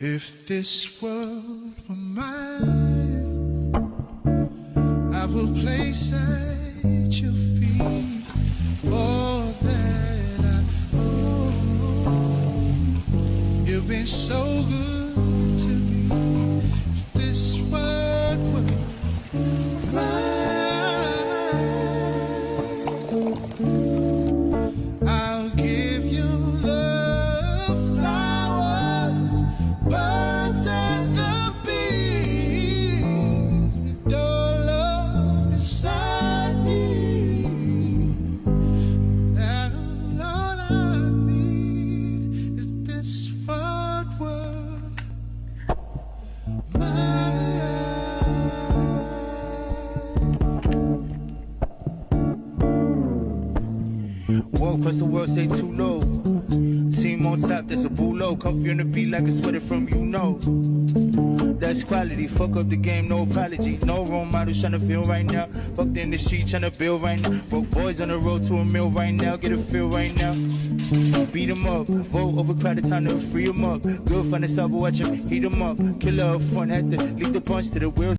If this world were mine, I will place at your feet all that I own. You've been so good to me. If this world were mine, I'll give you love, flowers, birds and the bees. Your love inside me, that's all I need. If this world were mine. Walk across the world, say too low. Team on top, there's a bull comfy on the beat like a sweater from you know. That's quality, fuck up the game, no apology. No role models tryna feel right now. Fucked in the street tryna build right now. Broke boys on the road to a mill right now. Get a feel right now. Beat 'em up, vote overcrowded, time to free 'em up. Girl find a sub, watch him, heat 'em up. Killer up front, had to lead the punch to the wheels.